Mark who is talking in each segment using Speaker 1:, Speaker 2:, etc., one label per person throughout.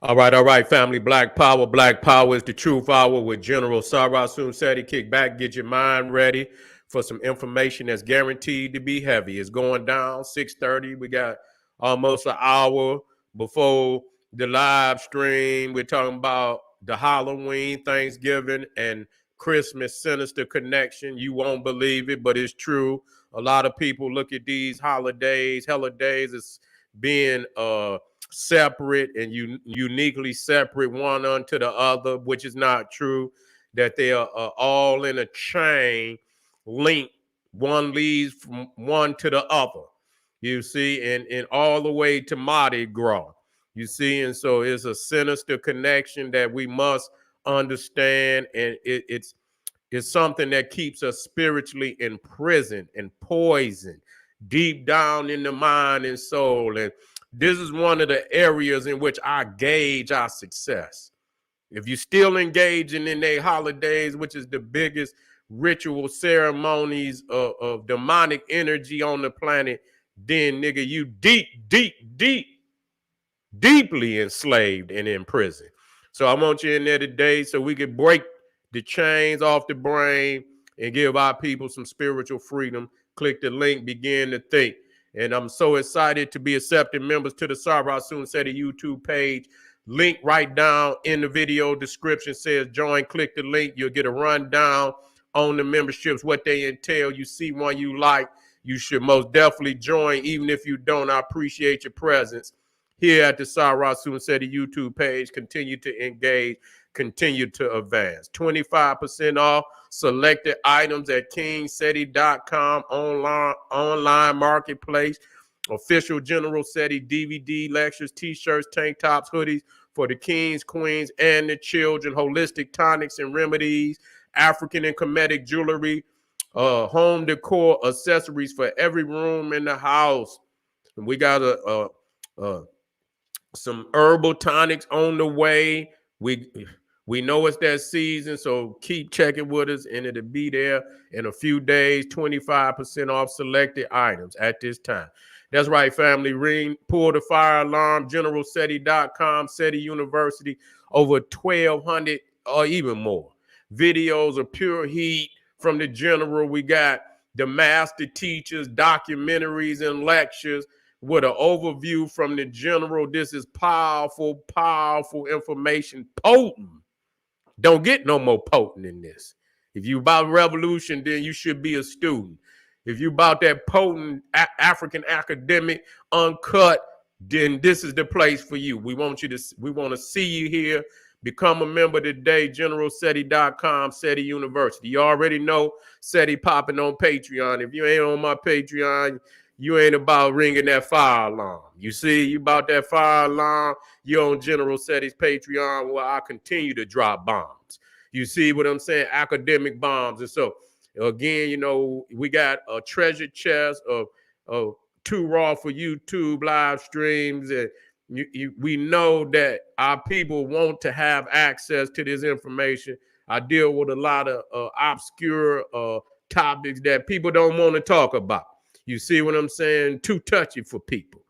Speaker 1: All right, family. Black Power. Black Power is the truth hour with General Sarah Soon Seti. Kick back, get your mind ready for some information that's guaranteed to be heavy. It's going down 6:30. We got almost an hour before the live stream. We're talking about the Halloween, Thanksgiving, and Christmas sinister connection. You won't believe it, but it's true. A lot of people look at these holidays, holidays, as being separate and uniquely separate one unto the other, which is not true. That they are all in a chain link. One leads from one to the other. You see, and all the way to Mardi Gras. You see, and so it's a sinister connection that we must understand, and it's something that keeps us spiritually imprisoned and poisoned deep down in the mind and soul. And this is one of the areas in which I gauge our success. If you're still engaging in their holidays, which is the biggest ritual ceremonies of demonic energy on the planet, then nigga, you deeply enslaved and in prison. So I want you in there today so we can break the chains off the brain and give our people some spiritual freedom. Click the link, begin to think. And I'm so excited to be accepting members to the Sarah Soon Seti YouTube page. Link right down in the video description says join. Click the link. You'll get a rundown on the memberships, what they entail. You see one you like, you should most definitely join. Even if you don't, I appreciate your presence here at the Sarah Soon Seti YouTube page. Continue to engage, continue to advance. 25% off selected items at kingseti.com online marketplace. Official General Seti DVD lectures, t-shirts, tank tops, hoodies for the kings, queens, and the children. Holistic tonics and remedies, African and Kemetic jewelry, home decor accessories for every room in the house. And we got some herbal tonics on the way. We know it's that season, so keep checking with us, and it'll be there in a few days. 25% off selected items at this time. That's right, family. Ring, pull the fire alarm. GeneralSeti.com, Seti University, over 1,200 or even more videos of pure heat from the General. We got the master teachers, documentaries, and lectures with an overview from the General. This is powerful, powerful information, potent. Don't get no more potent than this. If you about revolution, then you should be a student. If you about that potent African academic uncut, then this is the place for you. We want to see you here. Become a member today, GeneralSeti.com, Seti University. You already know Seti popping on Patreon. If you ain't on my Patreon, you ain't about ringing that fire alarm. You see, you about that fire alarm, you're on General Seti's Patreon, where I continue to drop bombs. You see what I'm saying? Academic bombs. And so, again, you know, we got a treasure chest of Too Raw for YouTube live streams. And we know that our people want to have access to this information. I deal with a lot of obscure topics that people don't want to talk about. You see what I'm saying? Too touchy for people.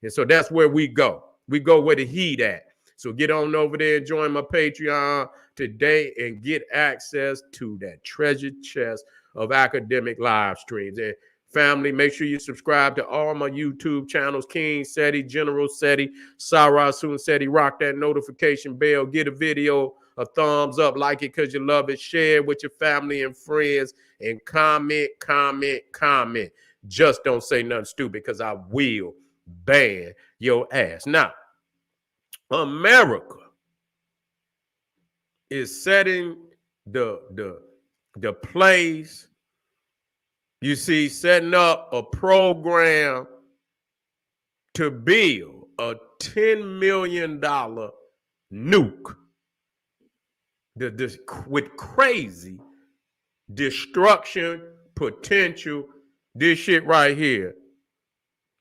Speaker 1: And so that's where we go. We go where the heat at. So get on over there and join my Patreon today and get access to that treasure chest of academic live streams. And family, make sure you subscribe to all my YouTube channels, King Seti, General Seti, Sarah Soon Seti. Rock that notification bell. Get a video a thumbs up, like it because you love it. Share it with your family and friends, and comment. Just don't say nothing stupid, because I will ban your ass. Now, America is setting the place. You see, setting up a program to build a $10 million nuke with crazy destruction potential. This shit right here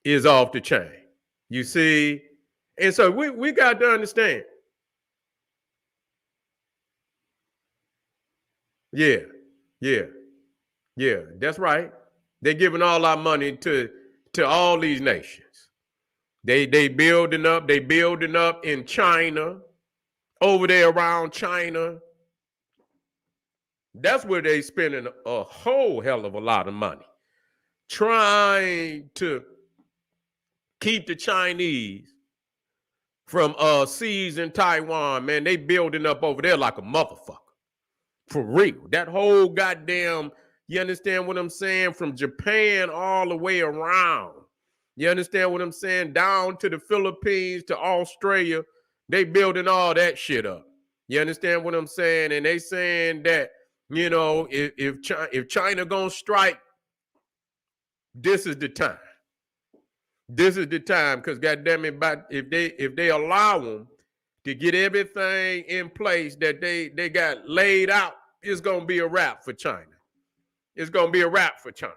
Speaker 1: is off the chain. You see? And so we got to understand. Yeah. That's right. They're giving all our money to all these nations. They building up. They building up in China, over there around China. That's where they spending a whole hell of a lot of money trying to keep the Chinese from seizing Taiwan. Man, they building up over there like a motherfucker. For real. That whole goddamn, you understand what I'm saying? From Japan all the way around. You understand what I'm saying? Down to the Philippines, to Australia. They building all that shit up. You understand what I'm saying? And they saying that, you know, if China gonna strike, this is the time. This is the time, because goddamn it, if they allow them to get everything in place that they got laid out, it's gonna be a wrap for China. It's gonna be a wrap for China.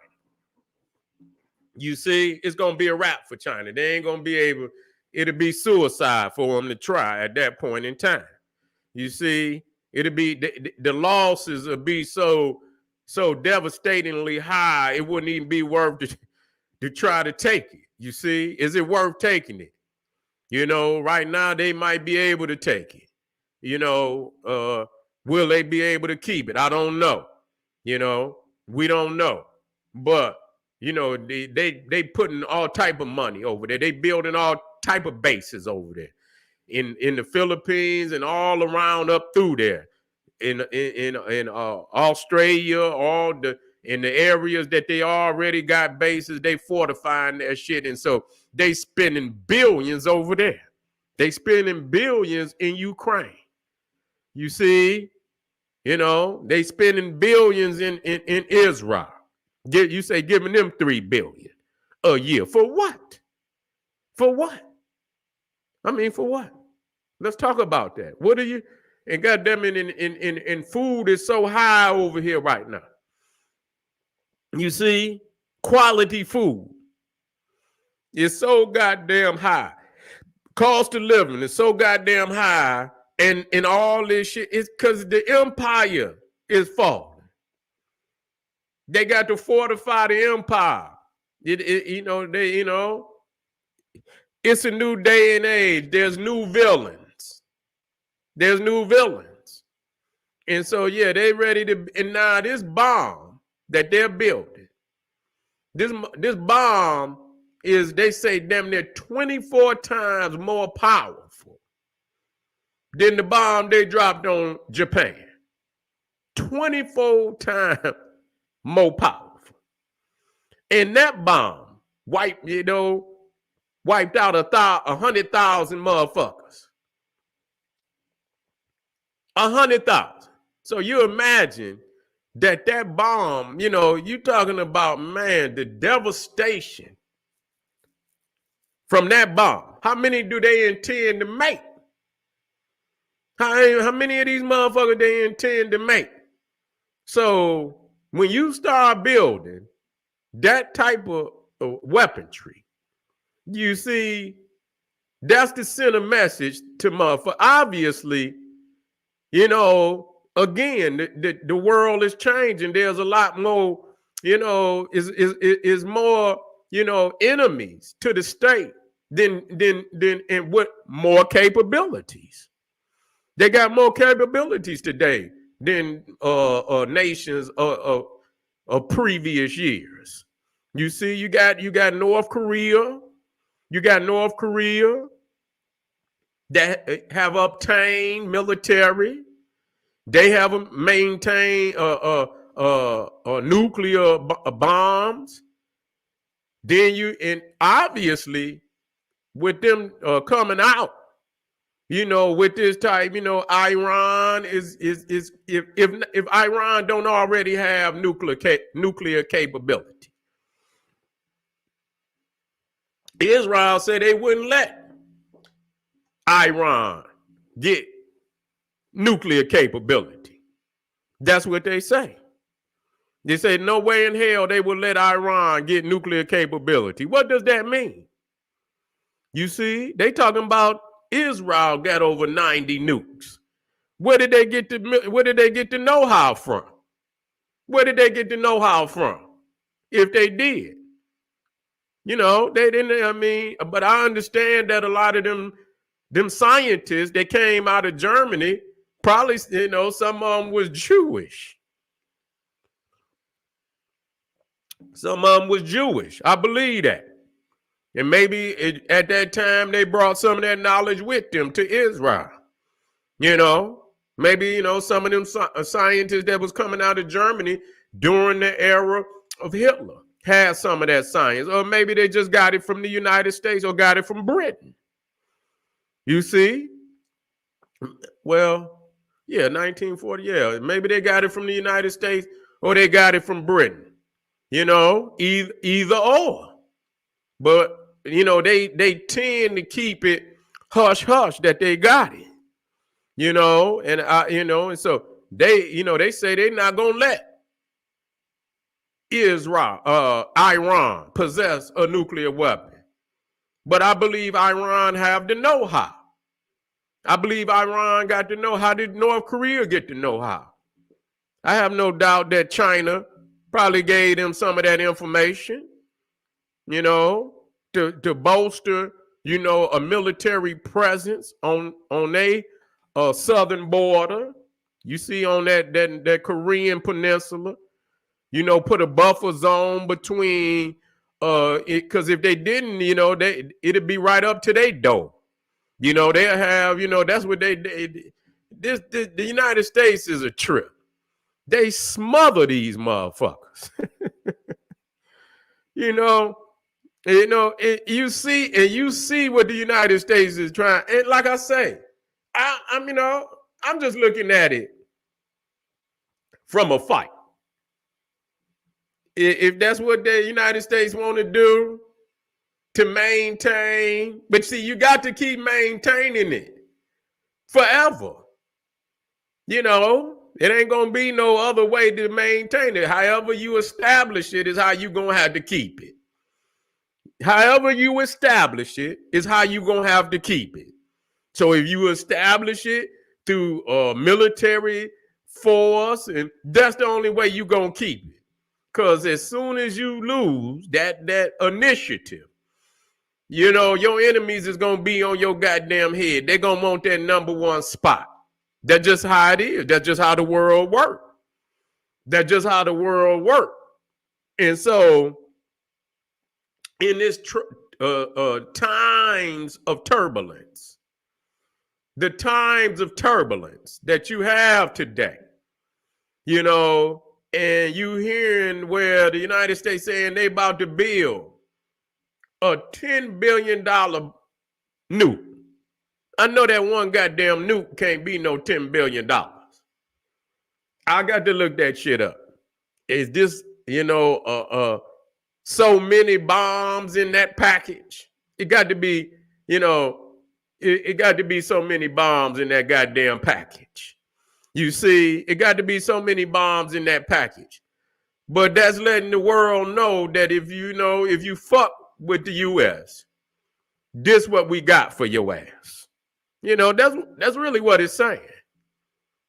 Speaker 1: You see, it's gonna be a wrap for China. They ain't gonna be able. It'll be suicide for them to try at that point in time. You see, it'll be the losses will be so devastatingly high. It wouldn't even be worth to try to take it. You see, is it worth taking it? You know, right now they might be able to take it. You know, will they be able to keep it? I don't know. You know, we don't know. But you know, they putting all type of money over there. They building all type of bases over there in the Philippines and all around up through there in Australia, all in the areas that they already got bases. They fortifying that shit, and so they spending billions over there. They spending billions in Ukraine. You see, you know, they spending billions in Israel. You say giving them $3 billion a year. For what? For what? I mean, for what? Let's talk about that. What are you? And goddamn it, in food is so high over here right now. You see, quality food is so goddamn high. Cost of living is so goddamn high, and all this shit is because the empire is falling. They got to fortify the empire. You know, it's a new day and age. There's new villains. There's new villains. And so, yeah, they ready to, and now this bomb that they're building, this bomb is, they say, damn near 24 times more powerful than the bomb they dropped on Japan. 24 times more powerful. And that bomb wiped out 100,000 motherfuckers. 100,000. So you imagine that bomb, you know, you talking about, man, the devastation from that bomb. How many do they intend to make? How many of these motherfuckers they intend to make? So when you start building that type of weaponry, you see, that's to send a message to motherfuckers. Obviously, you know, again, the world is changing. There's a lot more, you know, is more, you know, enemies to the state than and with more capabilities. They got more capabilities today than nations of previous years. You see, you got North Korea. You got North Korea that have obtained military. They have maintained nuclear bombs. Then and obviously with them coming out, you know, with this type, you know, Iran is if Iran don't already have nuclear capability, Israel said they wouldn't let Iran get nuclear capability. That's what they say. They say no way in hell they will let Iran get nuclear capability. What does that mean? You see, they talking about Israel got over 90 nukes. Where did they get the know-how from? Where did they get the know-how from? If they did. You know, they didn't, I mean, but I understand that a lot of them scientists that came out of Germany, probably, you know, some of them was Jewish. Some of them was Jewish. I believe that. And maybe at that time they brought some of that knowledge with them to Israel. You know, maybe, you know, some of them scientists that was coming out of Germany during the era of Hitler had some of that science. Or maybe they just got it from the United States or got it from Britain. You see? Well, yeah, 1940, yeah. Maybe they got it from the United States or they got it from Britain. You know, either or. But, you know, they tend to keep it hush hush that they got it. You know, and you know, and so they, you know, they say they're not gonna let Iran possess a nuclear weapon. But I believe Iran have the know-how. I believe Iran got to know. How did North Korea get the know-how? I have no doubt that China probably gave them some of that information, you know, to bolster, you know, a military presence on a southern border. You see, on that Korean peninsula, you know, put a buffer zone between because if they didn't, you know, it'd be right up to their door. You know, they'll have, you know, that's what the United States is a trip. They smother these motherfuckers. you know, you see what the United States is trying. And like I say, I'm, you know, I'm just looking at it from a fight. If that's what the United States want to do to maintain, but see, you got to keep maintaining it forever. You know, it ain't gonna be no other way to maintain it. However you establish it is how you gonna have to keep it. However you establish it is how you gonna have to keep it. So if you establish it through military force, and that's the only way you gonna keep it. Because as soon as you lose that initiative, you know, your enemies is gonna be on your goddamn head. They're gonna want that number one spot. That's just how it is. That's just how the world works. That's just how the world works. And so, in this times of turbulence, the times of turbulence that you have today, you know, and you hearing where the United States saying they about to build a $10 billion nuke. I know that one goddamn nuke can't be no $10 billion. I got to look that shit up. Is this, you know, so many bombs in that package? It got to be, you know, it got to be so many bombs in that goddamn package. You see, it got to be so many bombs in that package. But that's letting the world know that if you fuck with the U.S., this what we got for your ass. You know, that's really what it's saying.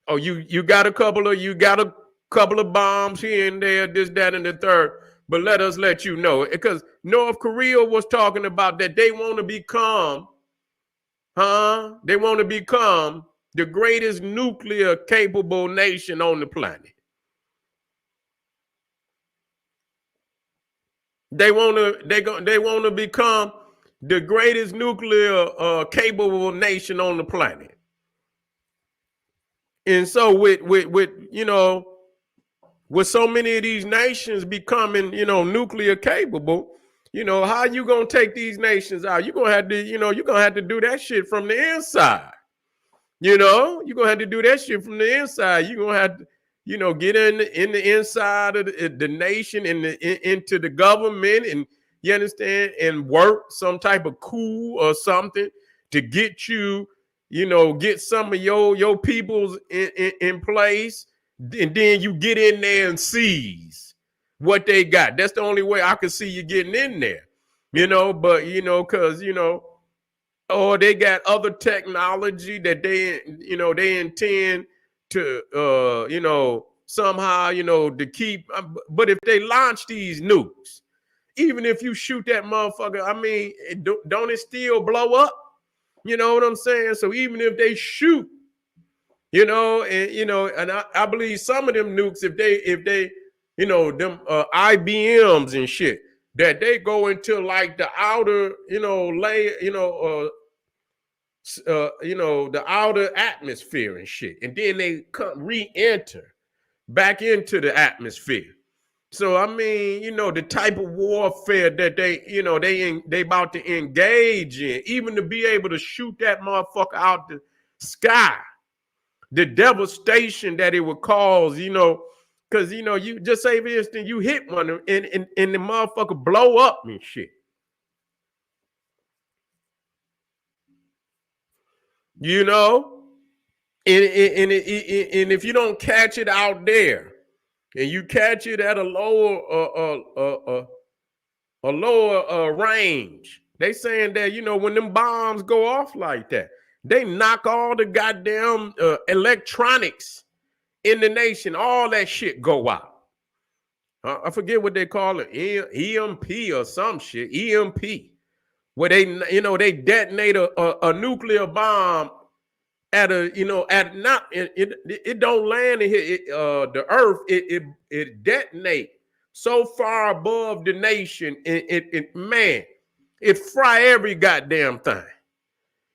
Speaker 1: Oh, you got a couple of bombs here and there, this, that, and the third. But let us let you know, because North Korea was talking about that they want to become, They want to become the greatest nuclear capable nation on the planet. They want to become the greatest nuclear capable nation on the planet. And so with you know, with so many of these nations becoming, you know, nuclear capable, you know, how you gonna take these nations out? You're gonna have to, you know, you're gonna have to do that shit from the inside. You know, you're gonna have to do that shit from the inside. You're gonna have to, you know, get in the inside of the nation, into the government, and you understand, and work some type of coup or something to get you, you know, get some of your peoples in place, and then you get in there and seize what they got. That's the only way I can see you getting in there, you know. But you know, because you know, or they got other technology that they intend to you know, somehow, you know, to keep. But if they launch these nukes Even if you shoot that motherfucker, I mean, don't it still blow up? You know what I'm saying? So even if they shoot, and I believe some of them nukes, if they, them IBMs and shit, that they go into like the outer, layer, the outer atmosphere and shit, and then they come re-enter back into the atmosphere. So I mean, the type of warfare that they about to engage in, even to be able to shoot that motherfucker out the sky, the devastation that it would cause, because you just say for instance, you hit one and the motherfucker blow up and shit. And if you don't catch it out there, and you catch it at a lower range, they saying that when them bombs go off like that, they knock all the goddamn electronics in the nation, all that shit go out. I forget what they call it, EMP or some shit, EMP, where they detonate a nuclear bomb at not it don't land in here, the earth, it detonate so far above the nation, it fry every goddamn thing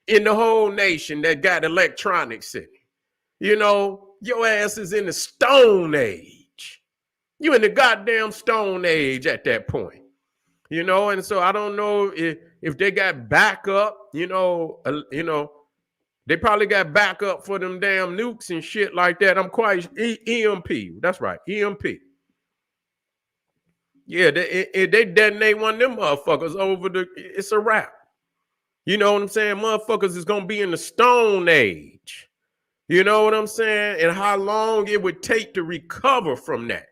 Speaker 1: in the whole nation that got electronics in it. Your ass is in the Stone Age. You in the goddamn Stone Age at that point. And so I don't know if they got backup, they probably got backup for them damn nukes and shit like that. I'm quite EMP. That's right, EMP. Yeah, they detonate one of them motherfuckers it's a wrap. You know what I'm saying? Motherfuckers is gonna be in the Stone Age. You know what I'm saying? And how long it would take to recover from that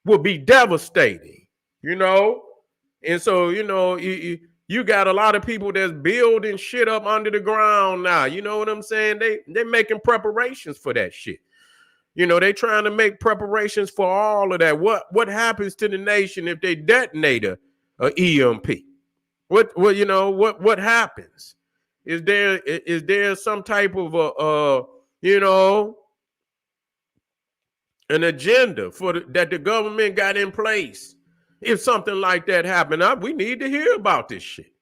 Speaker 1: would be devastating. And so you got a lot of people that's building shit up under the ground now. You know what I'm saying? They making preparations for that shit. They trying to make preparations for all of that. What happens to the nation if they detonate a EMP? What happens? Is there some type of an agenda that the government got in place? If something like that happened, we need to hear about this shit,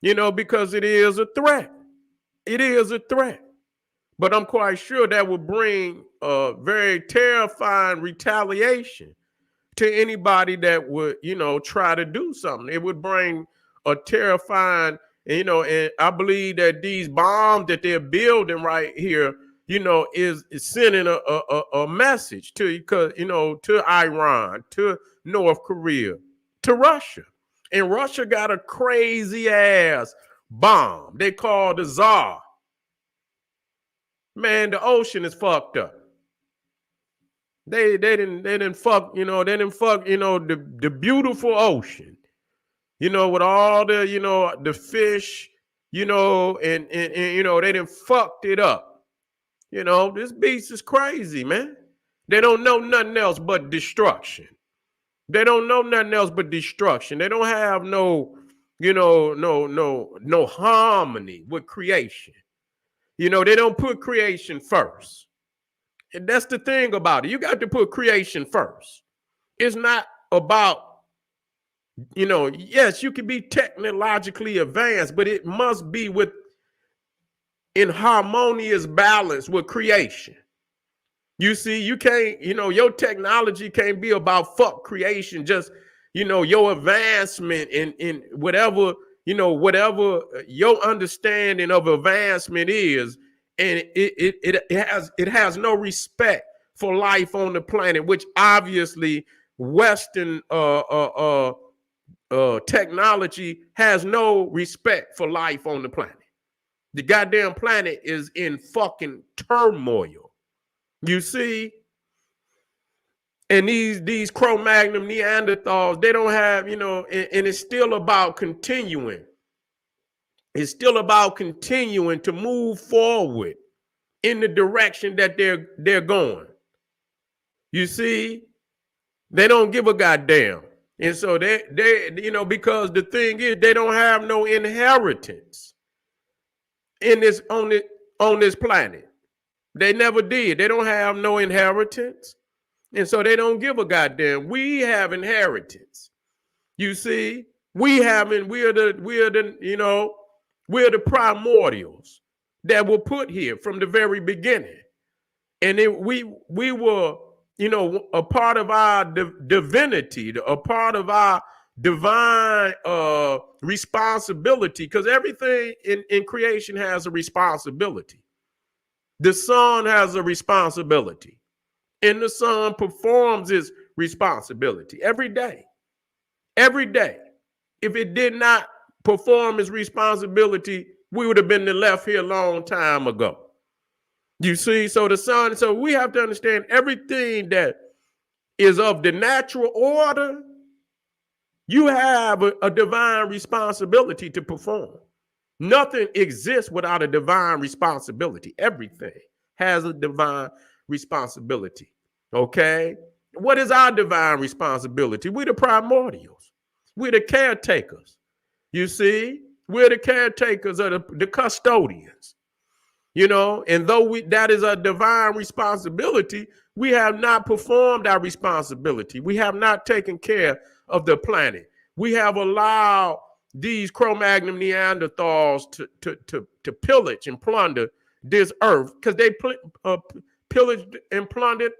Speaker 1: because it is a threat. It is a threat. But I'm quite sure that would bring a very terrifying retaliation to anybody that would, try to do something. It would bring a terrifying, and I believe that these bombs that they're building right here, is sending a message to Iran, to North Korea, to Russia. And Russia got a crazy ass bomb they call the Tsar. Man, the ocean is fucked up. They didn't fuck, the beautiful ocean, with all the, the fish, and they done fucked it up. This beast is crazy, man. They don't know nothing else but destruction. They don't know nothing else but destruction. They don't have no harmony with creation. They don't put creation first. And that's the thing about it. You got to put creation first. It's not about, yes, you can be technologically advanced, but it must be in harmonious balance with creation. You see, you can't, your technology can't be about fuck creation, just, your advancement in whatever, whatever your understanding of advancement is. And it has no respect for life on the planet, which obviously Western technology has no respect for life on the planet. The goddamn planet is in fucking turmoil. You see? And these Cro-Magnon Neanderthals, they don't have, and it's still about continuing. It's still about continuing to move forward in the direction that they're going. You see? They don't give a goddamn. And so because the thing is, they don't have no inheritance in this on this planet. They never did. They don't have no inheritance. And so they don't give a goddamn. We have inheritance. You see, we're the primordials that were put here from the very beginning. And we were, a part of our divinity, a part of our divine responsibility, because everything in creation has a responsibility. The sun has a responsibility, and the sun performs its responsibility every day. Every day. If it did not perform its responsibility, we would have been left here a long time ago. You see, so we have to understand everything that is of the natural order, you have a divine responsibility to perform. Nothing exists without a divine responsibility. Everything has a divine responsibility. Okay? What is our divine responsibility? We're the primordials. We're the caretakers. You see? We're the caretakers of the custodians. And though that is a divine responsibility, we have not performed our responsibility. We have not taken care of the planet. We have allowed these Cro-Magnon Neanderthals to pillage and plunder this earth, because they pillaged and plundered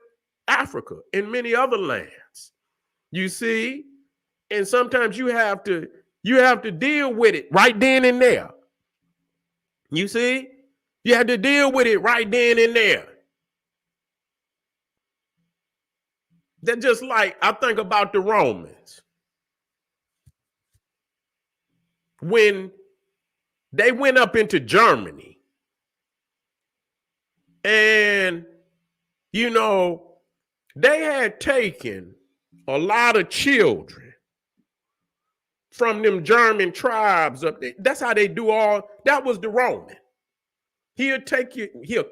Speaker 1: Africa and many other lands. You see? And sometimes you have to deal with it right then and there. You see? You had to deal with it right then and there. They're just like, I think about the Romans. When they went up into Germany, and, they had taken a lot of children from them German tribes up there. That's how they do that was the Roman. He'll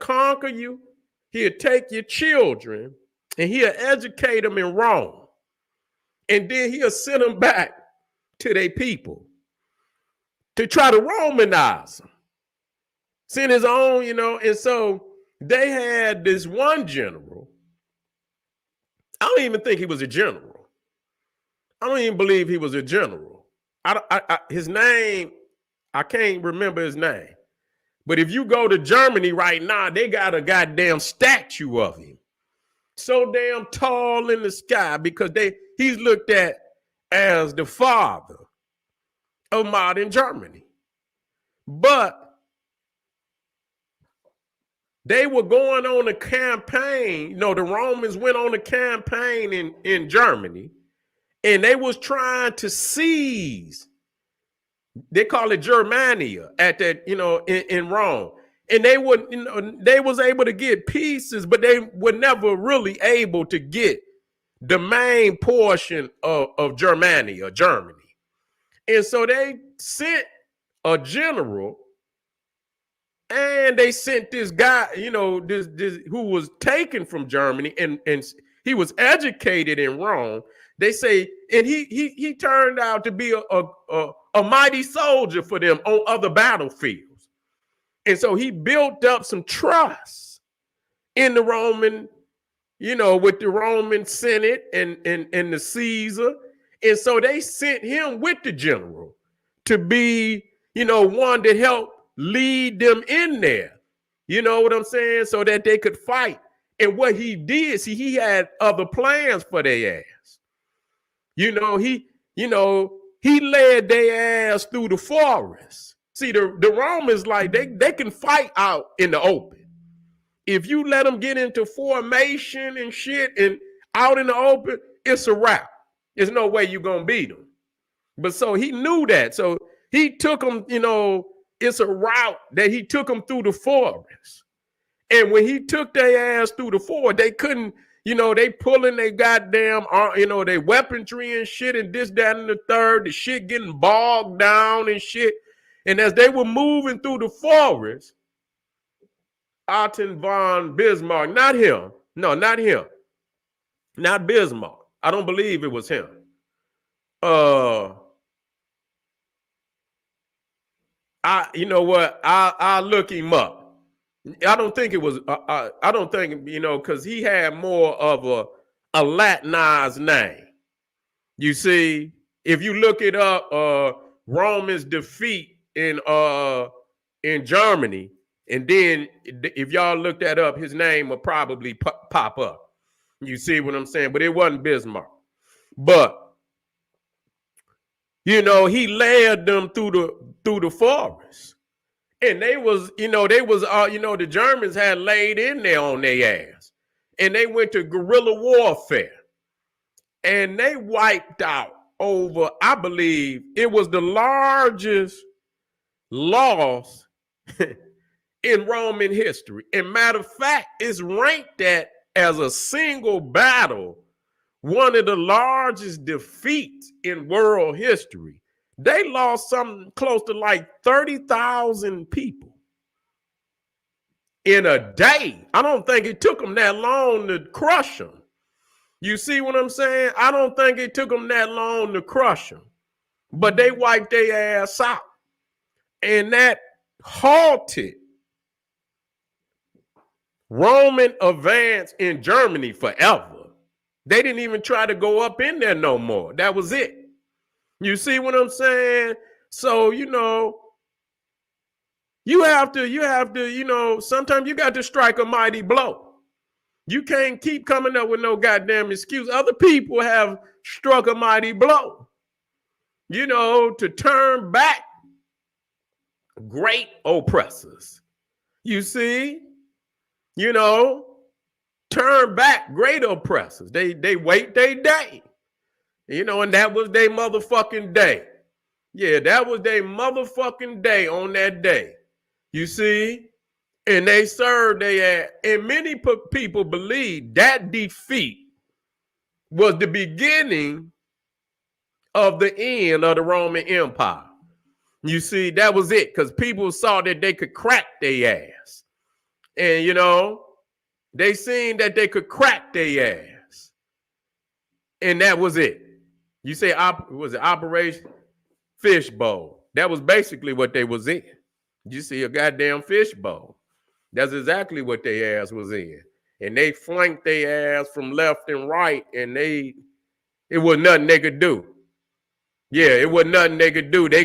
Speaker 1: conquer you, he'll take your children, and he'll educate them in Rome. And then he'll send them back to their people to try to Romanize them. Send his own, and so they had this one general. I don't even think he was a general. I don't even believe he was a general. His name, I can't remember his name. But if you go to Germany right now, they got a goddamn statue of him. So damn tall in the sky, because he's looked at as the father of modern Germany. But they were going on a campaign. The Romans went on a campaign in Germany, and they was trying to seize. They call it Germania at that, in Rome. And they was able to get pieces, but they were never really able to get the main portion of Germania, Germany. And so they sent a general, and they sent this guy, this who was taken from Germany, and he was educated in Rome. They say, and he turned out to be a mighty soldier for them on other battlefields. And so he built up some trust in the Roman, with the Roman Senate and the Caesar. And so they sent him with the general to be, one that helped lead them in there. You know what I'm saying? So that they could fight. And what he did, he had other plans for their ass. He led their ass through the forest. See, the Romans, like, they can fight out in the open. If you let them get into formation and shit and out in the open, it's a wrap. There's no way you're going to beat them. But so he knew that. So he took them, it's a route that he took them through the forest. And when he took their ass through the forest, they couldn't, they pulling their goddamn, their weaponry and shit, and this, that, and the third, the shit getting bogged down and shit. And as they were moving through the forest, Otto von Bismarck, not him. No, not him. Not Bismarck. I don't believe it was him. uh, you know what? I'll look him up. I don't think it was. I don't think because he had more of a Latinized name. You see, if you look it up, Roman's defeat in Germany, and then if y'all look that up, his name will probably pop up. You see what I'm saying? But it wasn't Bismarck. But he led them through the forest. And the Germans had laid in there on their ass. And they went to guerrilla warfare. And they wiped out over, I believe, it was the largest loss in Roman history. And matter of fact, it's ranked that as a single battle, one of the largest defeats in world history. They lost something close to like 30,000 people in a day. I don't think it took them that long to crush them. You see what I'm saying? I don't think it took them that long to crush them. But they wiped their ass out. And that halted Roman advance in Germany forever. They didn't even try to go up in there no more. That was it. You see what I'm saying? So, you have to, sometimes you got to strike a mighty blow. You can't keep coming up with no goddamn excuse. Other people have struck a mighty blow, to turn back great oppressors. You see, turn back great oppressors. They wait their day. And that was their motherfucking day. Yeah, that was their motherfucking day on that day. You see? And they served their ass. And many people believe that defeat was the beginning of the end of the Roman Empire. You see, that was it, because people saw that they could crack their ass. And, they seen that they could crack their ass. And that was it. You say, was it Operation Fishbowl? That was basically what they was in. You see a goddamn fishbowl. That's exactly what their ass was in. And they flanked their ass from left and right, and it was nothing they could do. Yeah, it was nothing they could do. They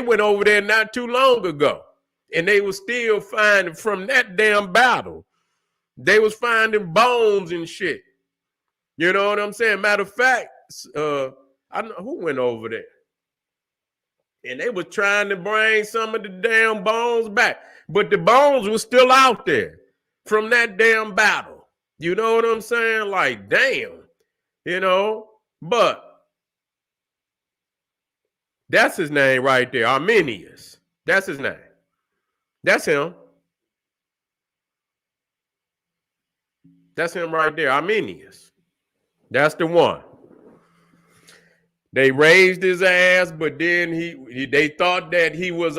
Speaker 1: went over there not too long ago, and they was still finding from that damn battle. They was finding bones and shit. You know what I'm saying? Matter of fact, I don't know who went over there. And they was trying to bring some of the damn bones back. But the bones were still out there from that damn battle. You know what I'm saying? Like, damn. But that's his name right there, Arminius. That's his name. That's him. That's him right there, Arminius. That's the one. They raised his ass, but then they thought that he was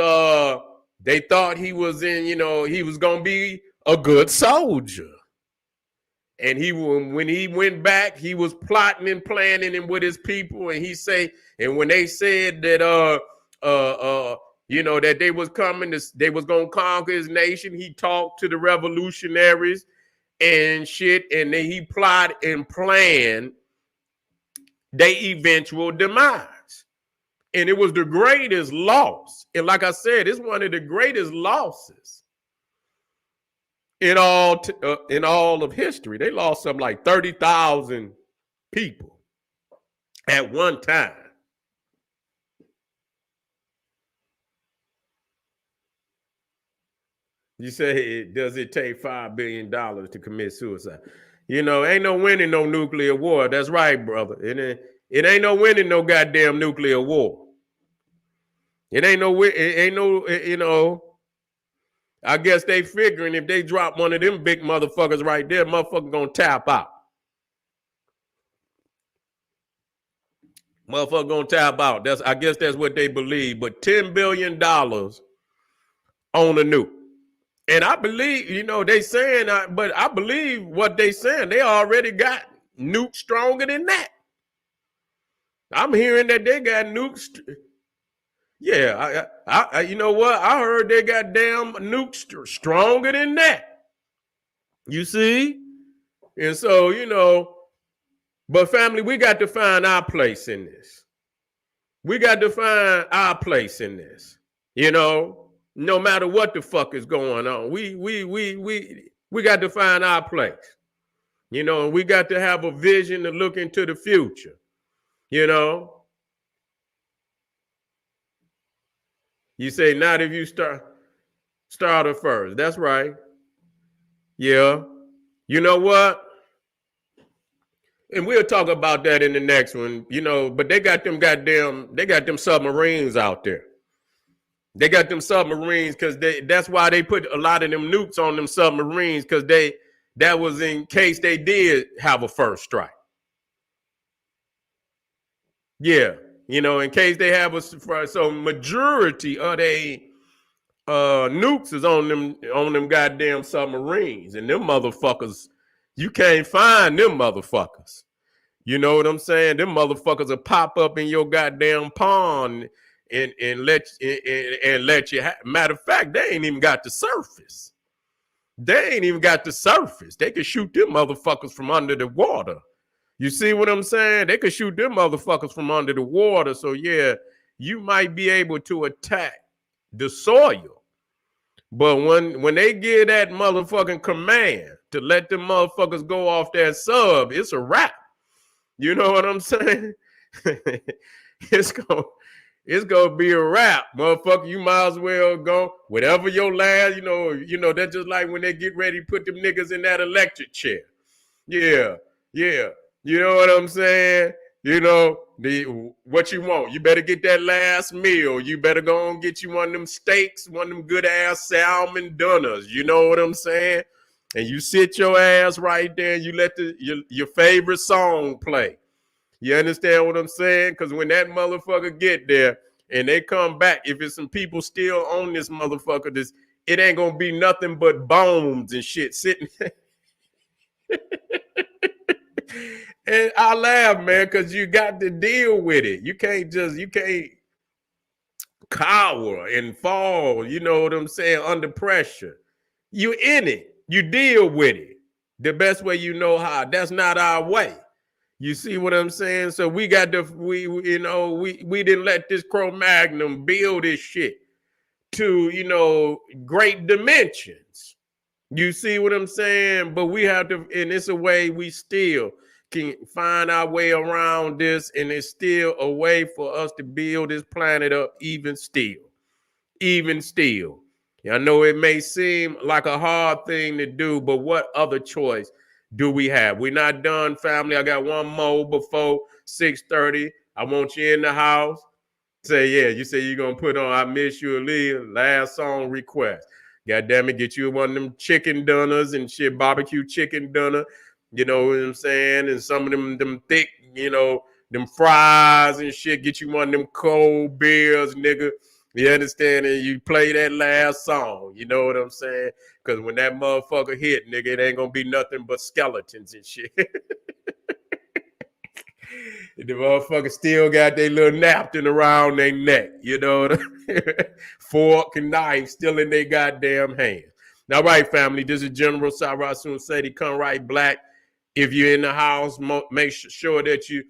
Speaker 1: he was gonna be a good soldier. And when he went back, he was plotting and planning and with his people, and when they said that that they was coming, they was gonna conquer his nation, he talked to the revolutionaries and shit, and then he plotted and planned their eventual demise. And it was the greatest loss. And like I said, it's one of the greatest losses in all of history. They lost something like 30,000 people at one time. You say, does it take $5 billion to commit suicide? Ain't no winning no nuclear war. That's right, brother. It ain't no winning no goddamn nuclear war. I guess they figuring if they drop one of them big motherfuckers right there, motherfucker gonna tap out. Motherfucker gonna tap out. I guess that's what they believe. But $10 billion on a nuke. And I believe, they saying, but I believe what they saying. They already got nukes stronger than that. I'm hearing that they got nukes. Yeah, you know what? I heard they got damn nukes stronger than that. You see? And so, but family, we got to find our place in this. We got to find our place in this. No matter what the fuck is going on, we got to find our place. And we got to have a vision to look into the future. You say not if you starter first. That's right. Yeah. You know what? And we'll talk about that in the next one, but they got them submarines out there. They got them submarines because that's why they put a lot of them nukes on them submarines, because that was in case they did have a first strike. Yeah. In case they have so majority of they nukes is on them goddamn submarines, and them motherfuckers, you can't find them motherfuckers. You know what I'm saying? Them motherfuckers will pop up in your goddamn pond and let you. Matter of fact, they ain't even got the surface. They could shoot them motherfuckers from under the water. You see what I'm saying? They could shoot them motherfuckers from under the water. So yeah, you might be able to attack the soil. But when they give that motherfucking command to let them motherfuckers go off that sub, it's a wrap. You know what I'm saying? It's gonna be a wrap, motherfucker. You might as well go whatever your last. That's just like when they get ready to put them niggas in that electric chair. Yeah. You know what I'm saying? What you want. You better get that last meal. You better go and get you one of them steaks, one of them good ass salmon dinners. You know what I'm saying? And you sit your ass right there and you let your favorite song play. You understand what I'm saying? Because when that motherfucker get there and they come back, if it's some people still on this motherfucker, it ain't gonna be nothing but bones and shit sitting there. And I laugh, man, because you got to deal with it. You can't cower and fall, you know what I'm saying, under pressure. You in it. You deal with it the best way you know how. That's not our way. You see what I'm saying? So we got to, we didn't let this Cro-Magnon build this shit to, great dimensions. You see what I'm saying? But we have to, and it's a way we still can find our way around this, and it's still a way for us to build this planet up even still. I know it may seem like a hard thing to do, but what other choice do we have? We're not done, family. I got one more before 6:30. I want you in the house. Say, yeah, you say you're going to put on I Miss You, Aaliyah, last song request. God damn it, get you one of them chicken dinners and shit, barbecue chicken dinner. You know what I'm saying? And some of them thick, them fries and shit. Get you one of them cold beers, nigga. You understand? And you play that last song. You know what I'm saying? Because when that motherfucker hit, nigga, it ain't going to be nothing but skeletons and shit. The motherfuckers still got their little napkin around their neck, fork and knife still in their goddamn hand. All right, family, this is General Sarasun Sadie, come right black. If you're in the house, make sure that you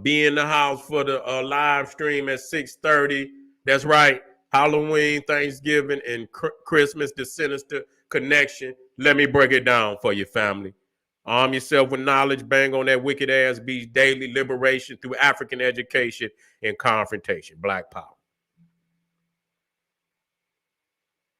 Speaker 1: be in the house for the live stream at 6:30. That's right, Halloween, Thanksgiving, and Christmas, the Sinister Connection. Let me break it down for you, family. Arm yourself with knowledge, bang on that wicked ass beat daily, liberation through African education and confrontation. Black power.